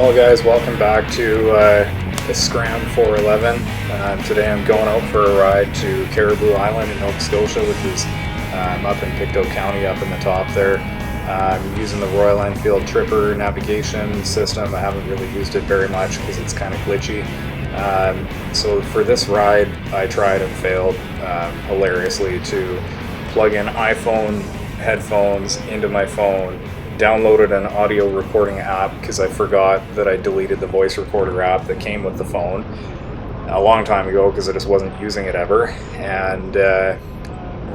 Hello guys, welcome back to the Scram 411. Today I'm going out for a ride to Caribou Island in Nova Scotia, which is up in Pictou County, up in the top there. I'm using the Royal Enfield Tripper navigation system. I haven't really used it very much because it's kind of glitchy. So for this ride, I tried and failed hilariously to plug in iPhone headphones into my phone, downloaded an audio recording app because I forgot that I deleted the voice recorder app that came with the phone a long time ago because I just wasn't using it ever, and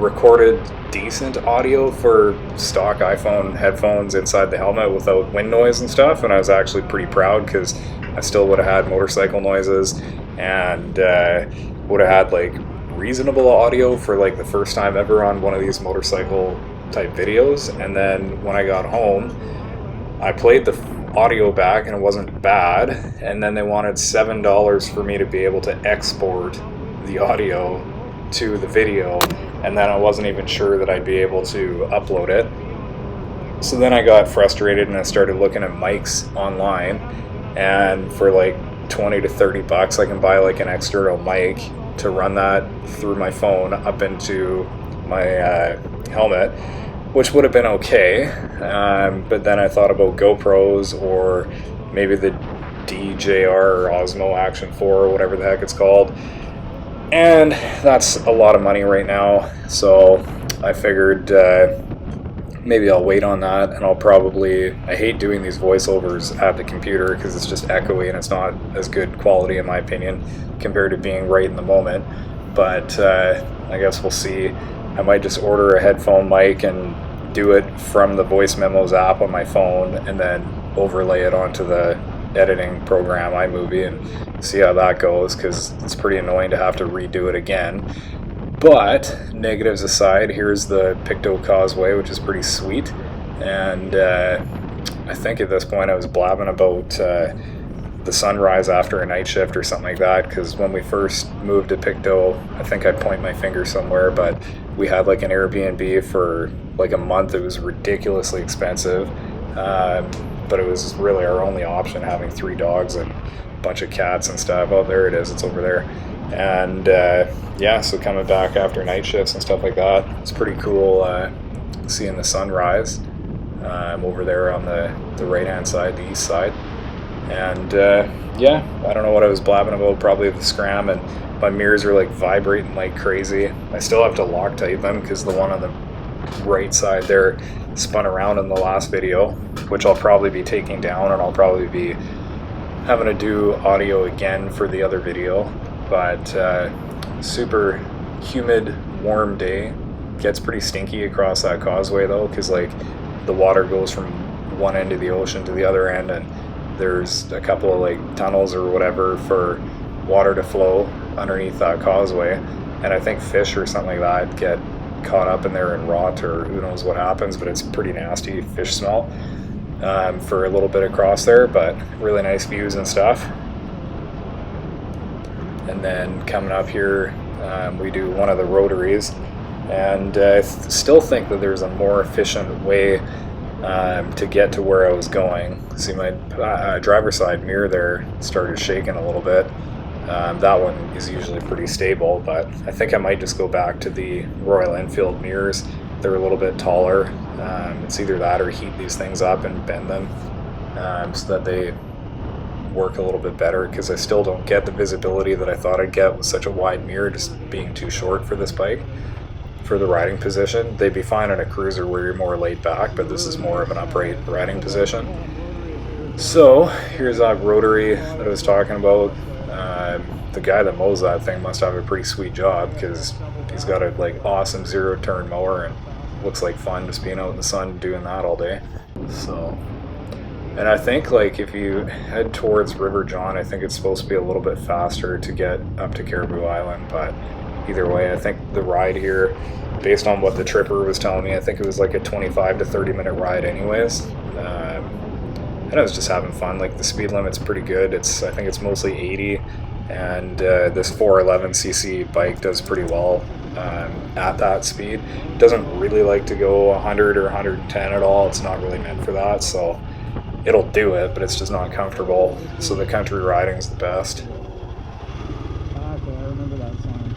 recorded decent audio for stock iPhone headphones inside the helmet without wind noise and stuff, and I was actually pretty proud because I still would have had motorcycle noises and would have had like reasonable audio for like the first time ever on one of these motorcycle type videos. And then when I got home, I played the audio back and it wasn't bad, and then they wanted $7 for me to be able to export the audio to the video, and then I wasn't even sure that I'd be able to upload it. So then I got frustrated and I started looking at mics online, and for like 20 to 30 bucks I can buy like an external mic to run that through my phone up into my helmet, which would have been okay, but then I thought about GoPros or maybe the DJR or Osmo Action 4 or whatever the heck it's called, and that's a lot of money right now, so I figured maybe I'll wait on that, and I hate doing these voiceovers at the computer because it's just echoey and it's not as good quality in my opinion compared to being right in the moment, but I guess we'll see. I might just order a headphone mic and do it from the voice memos app on my phone and then overlay it onto the editing program iMovie and see how that goes, because it's pretty annoying to have to redo it again. But negatives aside, here's the Pictou Causeway, which is pretty sweet, and I think at this point I was blabbing about the sunrise after a night shift or something like that, because when we first moved to Pictou, I think I'd point my finger somewhere, but we had like an Airbnb for like a month. It was ridiculously expensive, but it was really our only option, having 3 dogs and a bunch of cats and stuff. Oh, there it is, it's over there. And yeah, so coming back after night shifts and stuff like that, it's pretty cool seeing the sunrise over there on the right hand side, the east side. And yeah, I don't know what I was blabbing about, probably the Scram, and my mirrors are like vibrating like crazy. I still have to Loctite them because the one on the right side there spun around in the last video, which I'll probably be taking down, and I'll probably be having to do audio again for the other video. But super humid, warm day. Gets pretty stinky across that causeway though, because like the water goes from one end of the ocean to the other end, and there's a couple of like tunnels or whatever for water to flow underneath that causeway, and I think fish or something like that get caught up in there and rot, or who knows what happens, but it's pretty nasty fish smell for a little bit across there, but really nice views and stuff. And then coming up here, we do one of the rotaries, and I still think that there's a more efficient way to get to where I was going. See, my driver's side mirror there started shaking a little bit. That one is usually pretty stable, but I think I might just go back to the Royal Enfield mirrors. They're a little bit taller. It's either that or heat these things up and bend them so that they work a little bit better, because I still don't get the visibility that I thought I'd get with such a wide mirror, just being too short for this bike. For the riding position, they'd be fine on a cruiser where you're more laid back, but this is more of an upright riding position. So here's that rotary that I was talking about. The guy that mows that thing must have a pretty sweet job, because he's got a like awesome 0-turn mower and looks like fun just being out in the sun doing that all day. So, and I think like if you head towards River John, I think it's supposed to be a little bit faster to get up to Caribou Island, but either way, I think the ride here, based on what the tripper was telling me, I think it was like a 25 to 30 minute ride anyways. And I was just having fun. Like the speed limit's pretty good. I think it's mostly 80, and this 411cc bike does pretty well at that speed. It doesn't really like to go 100 or 110 at all. It's not really meant for that, so it'll do it, but it's just not comfortable. So the country riding is the best. Okay, I remember that song.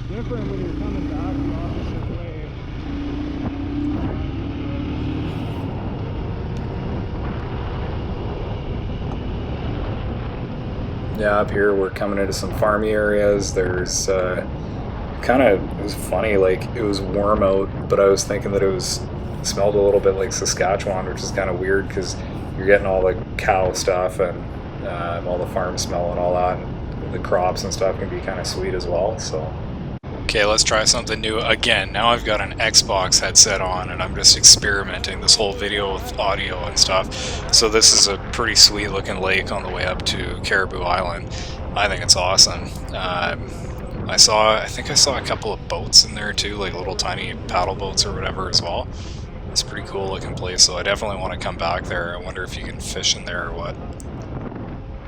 Different when you're coming back the opposite way. Yeah, up here we're coming into some farmy areas. There's kind of, it was funny, like it was warm out, but I was thinking that it smelled a little bit like Saskatchewan, which is kind of weird because you're getting all the cow stuff and all the farm smell and all that, and the crops and stuff can be kind of sweet as well. So okay, let's try something new again. Now I've got an Xbox headset on and I'm just experimenting this whole video with audio and stuff. So this is a pretty sweet looking lake on the way up to Caribou Island. I think it's awesome. I think I saw a couple of boats in there too, like little tiny paddle boats or whatever as well. It's a pretty cool looking place, so I definitely want to come back there. I wonder if you can fish in there or what.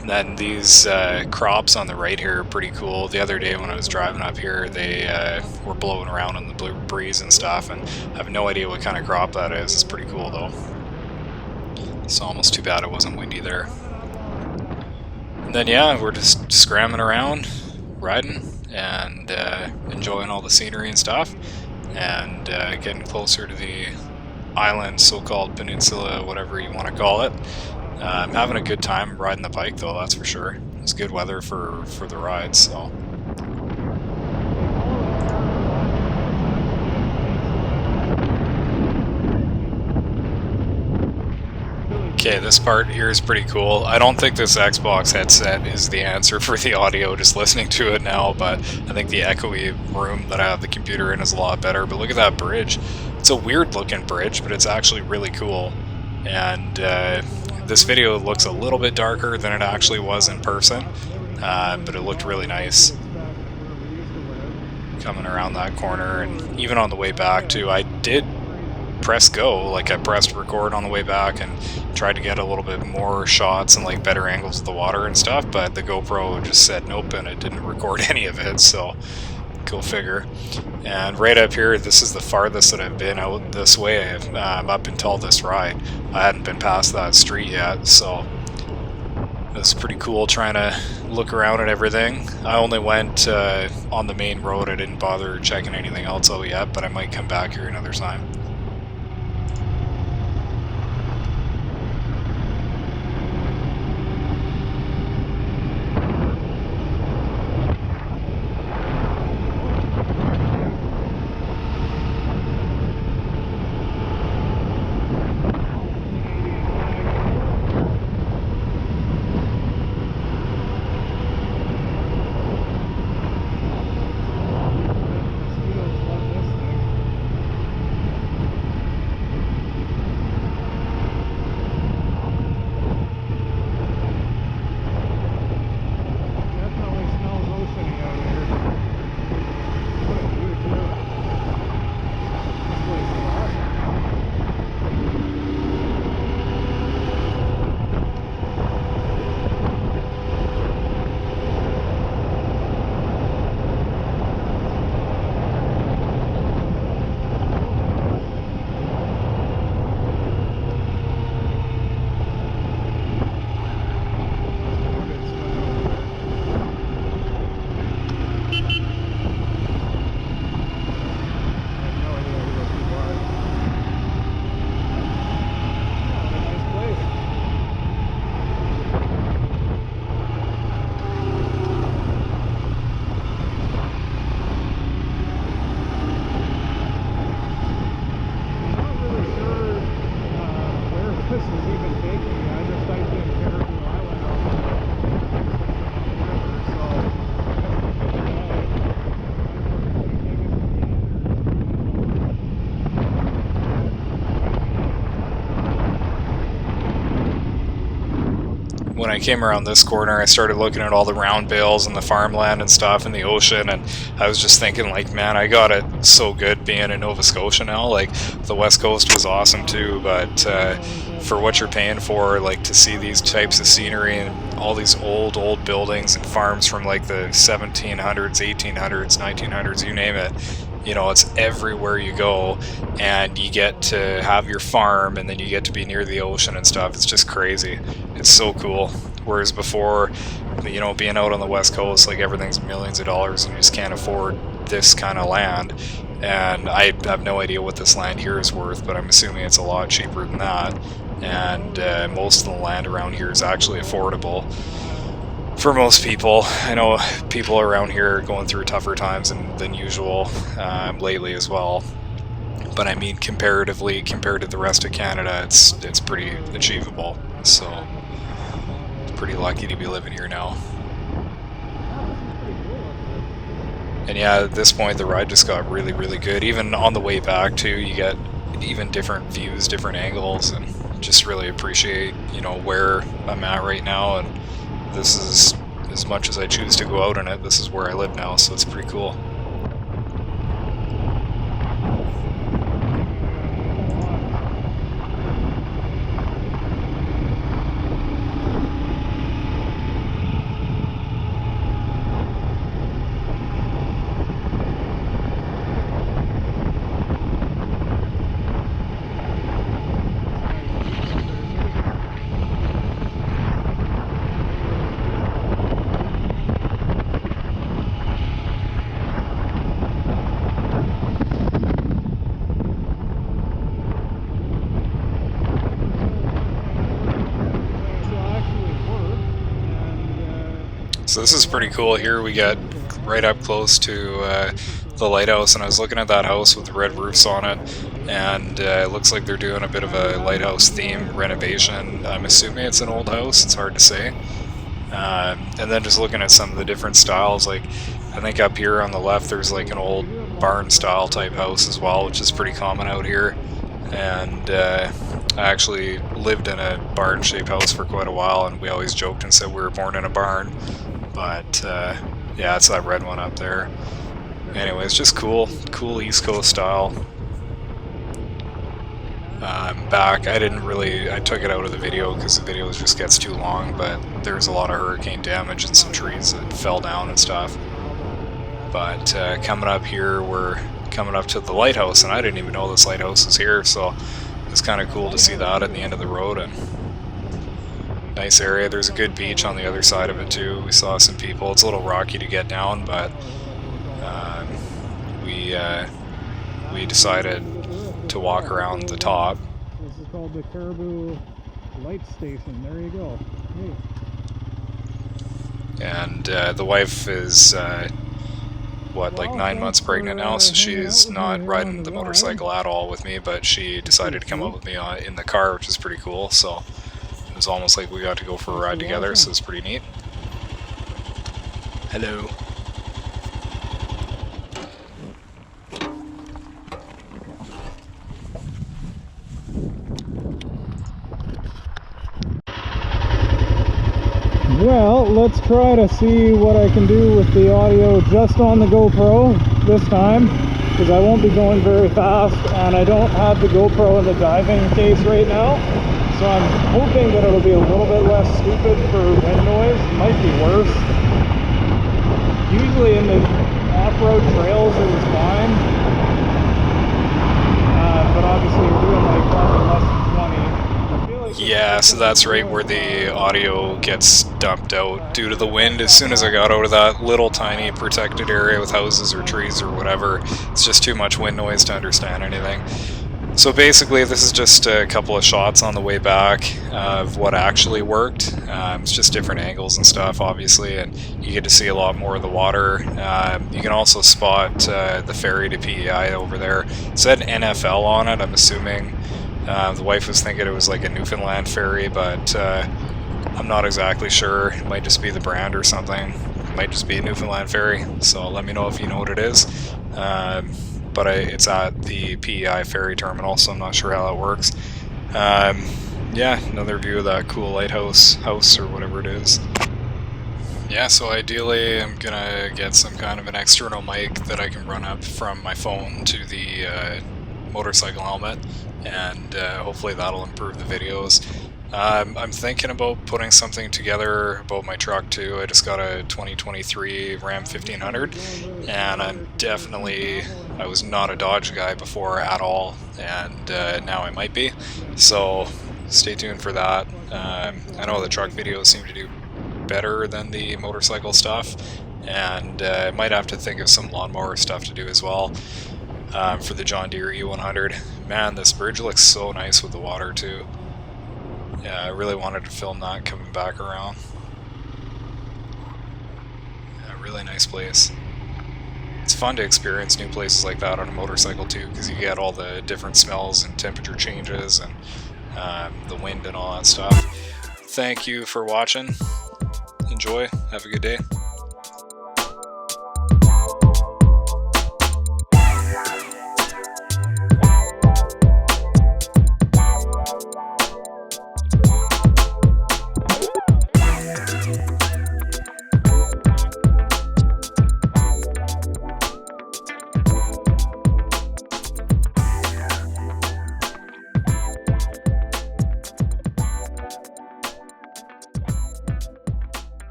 And then these crops on the right here are pretty cool. The other day when I was driving up here, they were blowing around in the breeze and stuff, and I have no idea what kind of crop that is. It's pretty cool though. It's almost too bad it wasn't windy there. And then yeah, we're just scramming around, riding, and enjoying all the scenery and stuff, and getting closer to the island, so-called peninsula, whatever you want to call it. I'm having a good time riding the bike though, that's for sure. It's good weather for the ride, so. Okay, this part here is pretty cool. I don't think this Xbox headset is the answer for the audio just listening to it now, but I think the echoey room that I have the computer in is a lot better. But look at that bridge. It's a weird looking bridge, but it's actually really cool. And this video looks a little bit darker than it actually was in person, but it looked really nice coming around that corner. And even on the way back too, I did press go, like I pressed record on the way back and tried to get a little bit more shots and like better angles of the water and stuff, but the GoPro just said nope and it didn't record any of it, so go figure. And right up here, this is the farthest that I've been out this way up until this ride. I hadn't been past that street yet, so it's pretty cool trying to look around at everything. I only went on the main road. I didn't bother checking anything else out yet, but I might come back here another time. When I came around this corner, I started looking at all the round bales and the farmland and stuff and the ocean, and I was just thinking, like, man, I got it so good being in Nova Scotia now. Like, the West Coast was awesome too, but for what you're paying for, like, to see these types of scenery and all these old buildings and farms from like the 1700s, 1800s, 1900s, you name it, you know, it's everywhere you go, and you get to have your farm, and then you get to be near the ocean and stuff. It's just crazy. It's so cool. Whereas before, you know, being out on the West Coast, like, everything's millions of dollars and you just can't afford this kind of land. And I have no idea what this land here is worth, but I'm assuming it's a lot cheaper than that. And most of the land around here is actually affordable for most people. I know people around here are going through tougher times than usual lately as well. But I mean, comparatively, compared to the rest of Canada, it's pretty achievable. So, pretty lucky to be living here now. And yeah, at this point the ride just got really, really good. Even on the way back too, you get even different views, different angles, and just really appreciate, you know, where I'm at right now. And this is, as much as I choose to go out in it, this is where I live now, so it's pretty cool. So this is pretty cool. Here we get right up close to the lighthouse, and I was looking at that house with the red roofs on it, and it looks like they're doing a bit of a lighthouse theme renovation. I'm assuming it's an old house, it's hard to say. And then just looking at some of the different styles, like I think up here on the left there's like an old barn style type house as well, which is pretty common out here. And I actually lived in a barn shaped house for quite a while, and we always joked and said we were born in a barn. But yeah, it's that red one up there. Anyways, just cool East Coast style. Back, I took it out of the video because the video just gets too long, but there's a lot of hurricane damage and some trees that fell down and stuff. But coming up here, we're coming up to the lighthouse, and I didn't even know this lighthouse is here, so it's kind of cool to see that at the end of the road. And nice area. There's a good beach on the other side of it too. We saw some people. It's a little rocky to get down, but we decided to walk around the top. This is called the Caribou Light Station. There you go. Hey. And the wife is like 9 months pregnant now, so she's not riding the motorcycle at all with me, but she decided to come up with me in the car, which is pretty cool. So it was almost like we got to go for a ride together, so it's pretty neat. Hello. Well, let's try to see what I can do with the audio just on the GoPro this time, because I won't be going very fast, and I don't have the GoPro in the diving case right now, so I'm hoping that it'll be a little bit less stupid for wind noise. It might be worse. Usually in the off-road trails it was fine, but obviously we're doing like probably less than 20. Yeah, so that's right where the audio gets dumped out due to the wind. As soon as I got out of that little tiny protected area with houses or trees or whatever, it's just too much wind noise to understand anything. So basically this is just a couple of shots on the way back of what actually worked. It's just different angles and stuff, obviously, and you get to see a lot more of the water. You can also spot the ferry to PEI over there. It said NFL on it. I'm assuming the wife was thinking it was like a Newfoundland ferry, but I'm not exactly sure. It might just be the brand or something. It might just be a Newfoundland ferry, so let me know if you know what it is. But it's at the PEI ferry terminal, so I'm not sure how that works. Yeah, another view of that cool lighthouse or whatever it is. Yeah, so ideally I'm gonna get some kind of an external mic that I can run up from my phone to the motorcycle helmet, and hopefully that'll improve the videos. I'm thinking about putting something together about my truck too. I just got a 2023 Ram 1500, and I was not a Dodge guy before at all, and now I might be. So stay tuned for that. I know the truck videos seem to do better than the motorcycle stuff, and I might have to think of some lawnmower stuff to do as well. For the John Deere E100. Man, this bridge looks so nice with the water too. Yeah, I really wanted to film that coming back around. Yeah, really nice place. It's fun to experience new places like that on a motorcycle too, because you get all the different smells and temperature changes and the wind and all that stuff. Thank you for watching. Enjoy. Have a good day.